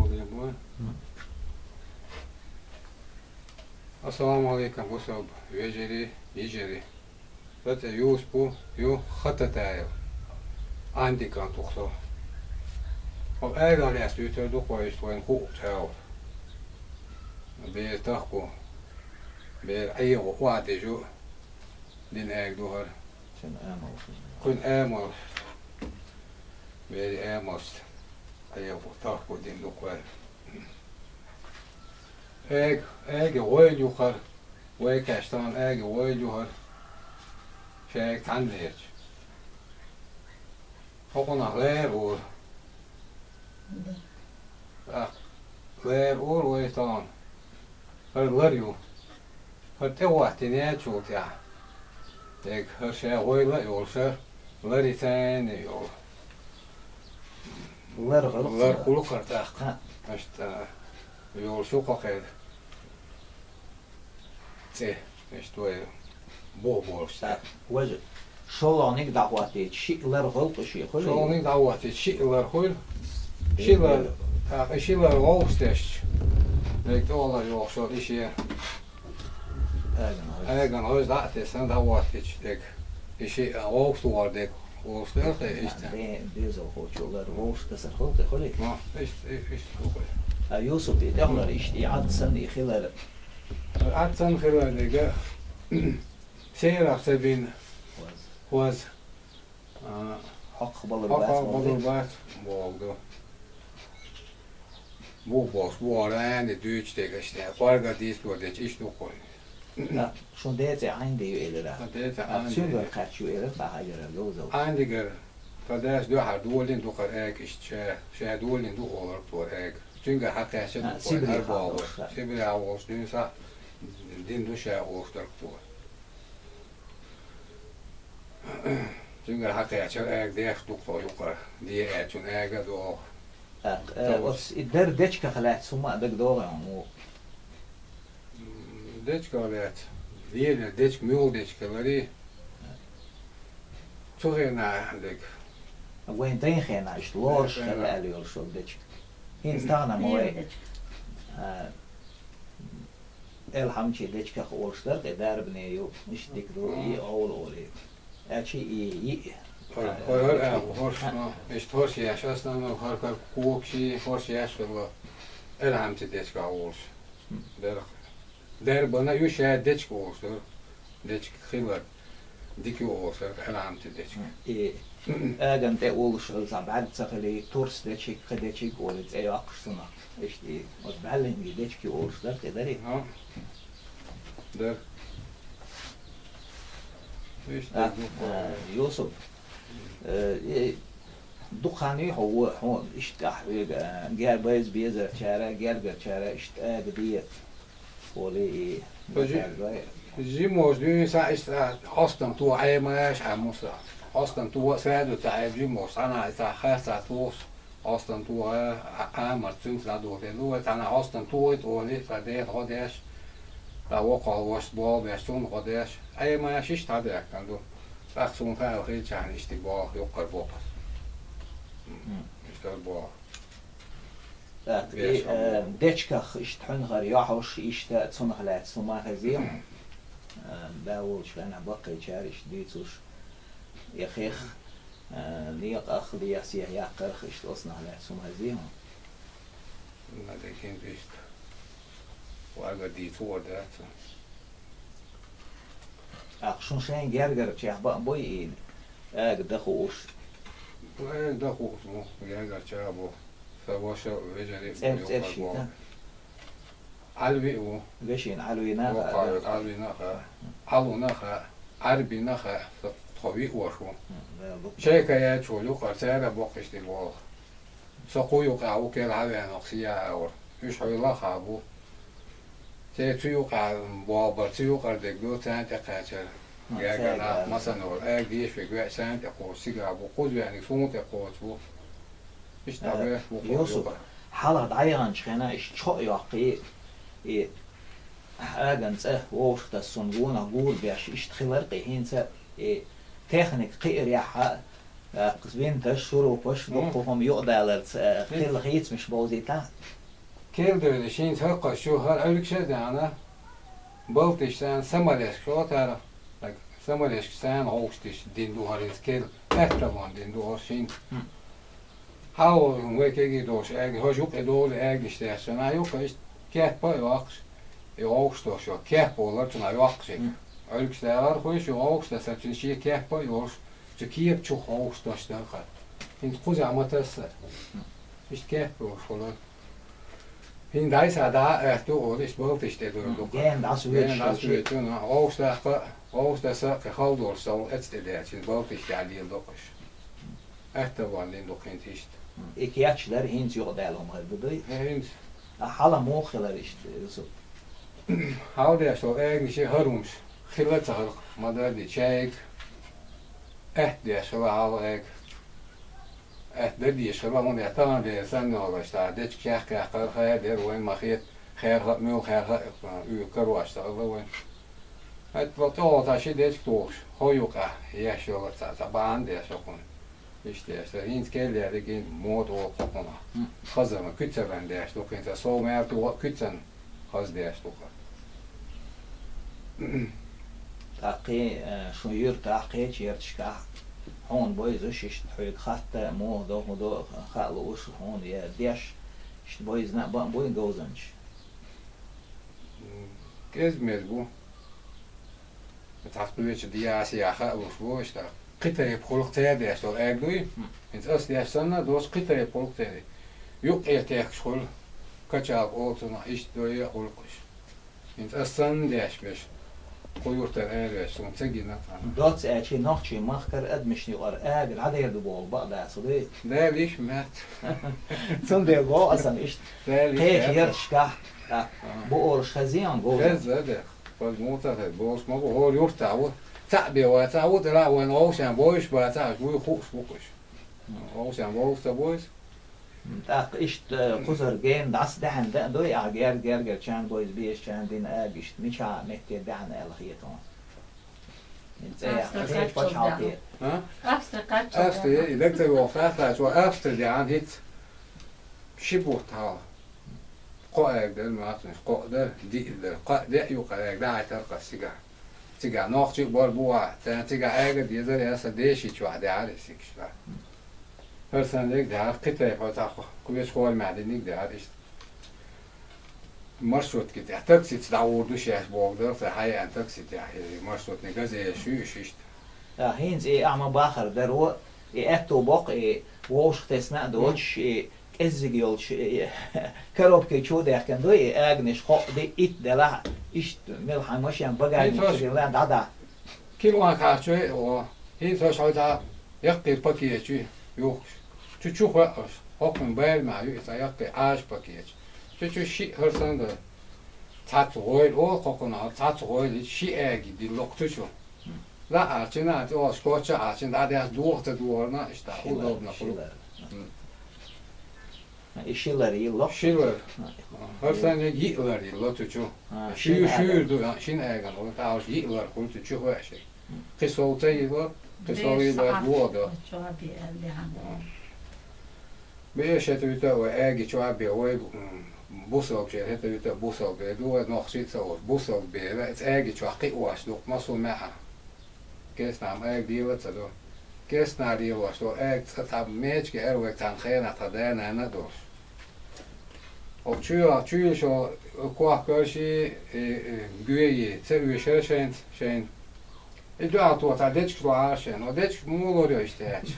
olayım bu. Assalamu alaikum Musab veceri yeceri. Zaten yus bu yu hatataya. Andi kan tukso. O ägarläst utav dukoist var en hotau. Bir tahko. Bir ayo vaatiju. Din äg du har. Kun ämor. Bir ämos. Ayo tahko din dukoy. Äg oiljuhar. Oikeastaan äg oiljuhar. Se tanneet. Kokonaan leeruur. Leeruur oitaan. Har larju. Har teuahti neetsuut ja. Eik har se oilla jolse. Lari täänne jol. Lar kulkar tahka. Mistä jol sukakeet. Se. Mistä voi bobolsta. وجه شلونك دعواتي شيء لر غلط شيء خلي شلونك دعواتي شيء لر خل شيء لر شيء لر غوستش ليك الله يوصل إشي أجن هاي دعتي سند دعواتي ليك إشي غوستوار ليك غوستر خي إشتا بيزو خوشو لر غوست تسر غلط خلي ما إيش يوسف يدخل إشتي عاد سني خلال عدسن خلال ليك سيرا سبين was حق balırbat oldu. Bu boş bu arayende düğüçte işte farka distorda iş dokun. شو ديتي عندي إلى سينجر كاتشو إلى بحاجة لوزو Eindiger فداش دو حدولين دو قرأك إشتشا دولين دو أورطور أك çünkü hakikaten bu araba sibir avos dünyasa din du şey avostarktور çünkü hakikaten ek def doktor yukarı diye etun ega do بس الدار ديتشكا خلات سما دك دوغا مو dečkalet diye dečk mul dečkaleri çoğunaydık وين تين خينا اشتلورش خلا اليول شو ديتشك هين ستانا موي الحمشي ديتشكا خورشتر قدار بنيو مش ديك دو اي اول اولي اشي اي Horsi yaşasından harkar kuokşi horsi yaşlı elhamti dečka olsun. Der bana üç şey dečka olsun. Dečka khilar diki olsun elhamti dečka. اجن تي اولش بعد تخلي تورس ديتشك خديتشك ولد اي اقصنا ايش دي وتبعلم ديتشكي اولش ده كده Ha. Der. İşte يوسف دخاني هو اشتاح جال بايز بيزر شارع جال شارع اشتاق دي ولي Zimos dünyasa işte hastam tu aymaş amusa. Hastam tu sadu ta zimos ana ta khasa tu hastam tu amar tüm sadu de lu ana hastam tu oli ta de hodesh ta وقع واش باب يشتون قداش aymaş iş tabi kandu. Aksun fa hiç yani işte bu yok kar bu. İşte bu. ديتشكا اشتحن غير يحوش اشتا تصنخلات سما هزيهم باولش انا بقي شارش ديتوش يخيخ ليق اخ لياسيا يا قرخ اشت اصنخلات سما هزيهم ما ده كان بيشت وأجا دي فور ده اخشون شين جرجر تشيخ بوي ايد اج دخوش ده خوف مو جاجر شابو فواشا وجري ارشي علبي و ليشين علوينا علبي نخا علو نخا عربي نخا طوي وشو شيء كيا شو قرصيرة بوقش دي بو سقوي وقعو كير على نقصية أور مش حيلا خابو شيء تيوقع بابر تيوقع دكتور سانت قاتل جاجنا مثلا أور أجيش في جوا سانت قوسي جابو قوس يعني سونت قوسو مش تابع يوسف حالة عيان شخنا إيش شو يقي إيه أجنس ووش تسون جونا جول بيش إيش تخلر قيهين سا إيه تكنيك قير يا قسمين تشهر وبش ضخهم يقدر خيل خيط مش بوزيتا Keldi öyle şeyin hakka şu har öyle şey de ana. Balt işte samaleş şu taraf. Like samaleş sen host işte din du har en kel. Efterman din du har sin. How we kegi dos eg har ju edo eg işte sana yok işte kep på yok. Host då så kep olur tuna yok şey. Öyle işte var koy şu host da sen şey kep på yok. Så kep çok host da işte. Hin kuza amatörsler. İşte kep på falan. Hin daisa da du og det sport işte du. Gen das wird tun. Oostassa gehouden zo het stelde in sport işte ali lokaş. Ehte var din dokent işte. ihtiyaçlar hins يقدر هم هالبدي Hin حالا موخلر işte houde zo eigenlijk harums. Gilet har madadi check. Ehte zo hal بدي شباب هم يعتبرون بسنة ولا اشتغل ديش كيح كقر خير دير وين ما خير خير مو خير يكروا اشتغل وين هاد بطول تاشي ديش توش هو يقع يشوف تبان ديش يكون işte hint kelli ergin mod o kopuna hazırma kütsen ders dokenta so mer tu kütsen haz ders dokar تاقي شو ير تاقي يرتشكا هون بويز ايش حيك خط مو دو خالوش هون يا ديش ايش بويز نا بوين جوزنش gezmez bu تعرفوا دي سياحة أو شو إيش ده قطع بخلق تادي أصلا أجدوي إنت أصلي أصلا دوس قطع بخلق تادي يقع تاك شغل كشاب أوتنا إيش دوي خلقش إنت أصلا داش بس قيورت الأرياس ومسجنا دوتس أشي نحشي مخكر أدمشني قر أجل هذا يدبول بقى صديق ده ليش مات صندوق جو أصلا إيش ده ليش كيش يرتشكا بقولش خزيان جوزن ده فاز موتا بوس ما هو يورتاو تعبي وتعود لا وين أوشان بويش بتاعش بوي خوش بوكش أوشان بويش تبويش تاق إيش قصر جيم داس دهن ده دوي أجر جر كان بويز بيش كان دين أجش مشى مكتي دهن الخيطان إنت باش عاطي ها After إذا كنت وفاة شو أفتر دي عن هيت شبوت ها قائق ده ما أصلا قائق دي قائق ده يقائق ده عترق السجع سجع ناقش بار بوا تيجا أجا دي زر يا سديشي شو عادي عارف سكش لا هر سنة ده عارف قطعة فتح كويس قوي معدني ده عارف مرشوت كده تاكسي تدعوردوش يا بوغدر في حي أن تاكسي يعني مرشوت نجازي شو شيشت هينز إيه أعمى باخر درو إيه أتو بق إيه ووش تسنا دوتش إيه إزجيلش كروب كي شو ده كان دوي أغنش خو دي إت دلا إيش ملح مش يعني بقى يشتغل دادا كيلو كارشوي و هي توش هذا يقي باكيت يو شو خلاص حكم بير مع يقي عاش باكيت شو شيء هرسان ده تعطوي أو كوكونا تعطوي شيء أجي دي لقطة شو لا عشان تو سكوتش عشان هذا دوه تدورنا اشتاقوا دوبنا كله إيشيلر يلو شيلر هرسان يجيلر يلو شو شو دو شين أجا لو تعرف يجيلر كل شو هو شيء قصوتي يلو قصوي يلو دوه شو هبي اللي عنده بيش هتويتا أجي شو عبي هو بوسوق شيء هتويتا بوسوق دو نقشيت سوى بوسوق بيرة أجي شو حقيق واش دوك ما سو معها كيس نعم أجي ديوة تدو كيس ناري واش دو أجي تتعب ميج كأروك تنخينا تدانا ندوش وشو شو كواه كرشي جوي تسوي شين الدعاء تو تعديش كلو عاشين وديش مو لوري اشتهاش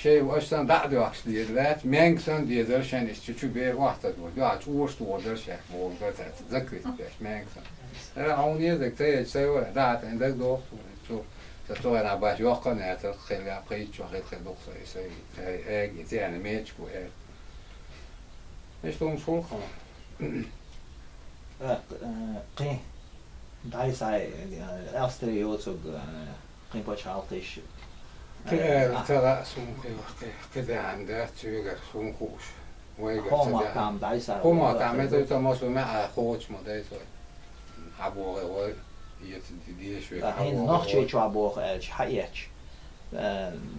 شيء واشتن بعد وقت ديالات مانكسن ديال شان استشو بير واحد دو دعاء تورش تو درش بول بتاعت ذكرت باش مانكسن عوني ذاك تاي تسوي دعاء عندك دو شو تتو انا باش يوقن تخلي قيت شو خيط خيط دوق سي اجي يعني ميتشكو ايش تو مسؤول خلاص قي داي ساي أستريوتوج قي باش عالقيش ترى كده عنده تيجي سونكوش هما كام داي ساي هما كام ده تماسو مع خوش ما ده سوي عبوه هو يتديه شوي هين نخشي شو عبوه إيش حياتش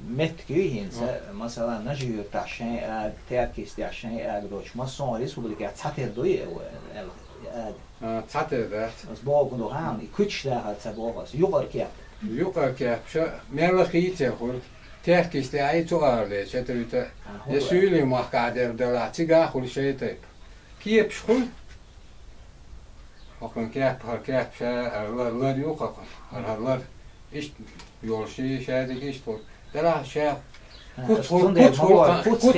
متكيهنسا مثلا نجيو تاشين تركيز تاشين اغروش ما سون ريسبوبليكا تاتر دوي تاتر ده از باگو هان كوتش ده تبوغس يقركيا yukarı merler kıyıtı kul terkis de ay tuarlı çetrüte ya söyle mahkader de la tiga kul şey tip kiyep kul bakın kiyep şey arlar yok akın arlar iş yol şey şeydeki iş bu dela şey kut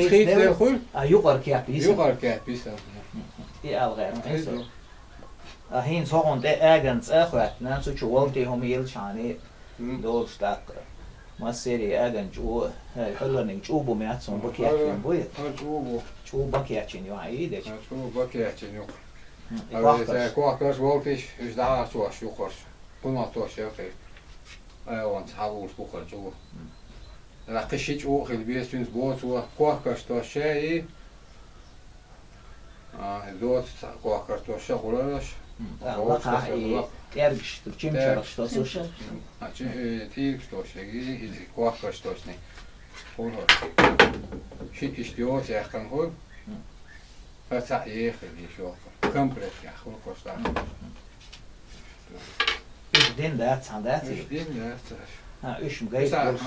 kıyıtı kul يقركيا بيس yukarı biz دي الغير هين صون ده اجنس اخوات نانسو شوالتي هم يلشاني دول ستاق ما سيري اجن جو حلني جو بو ماتسون بكياتين بوي جو بكياتين يو عيدك şu bakiyatın yok evet kuakars voltiş daha çok yukarı bunu toş yok on havuz bu kadar çok la kışıç o hilbiyesiniz bu o kuakars toş şey dot kuakars toş olarak لقاء يرجش ترجم شرش تصوش Znači, ti što se iz kuakars toš ne olur şit istiyor ya kan hol Fata iyi şu komplet ya hol kosta din ده عندها Değil mi? ها ايش مجاي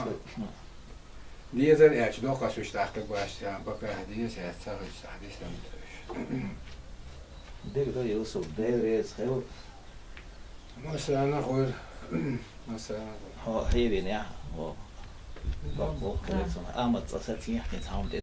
Lieder erç dokas üç dakika başlayan bakar diye şey sarış hadisem. ده ده يوصل ده خير Mesela hol mesela هو هي بين يا هو بقول كده اما تصاتي يحكي تعاون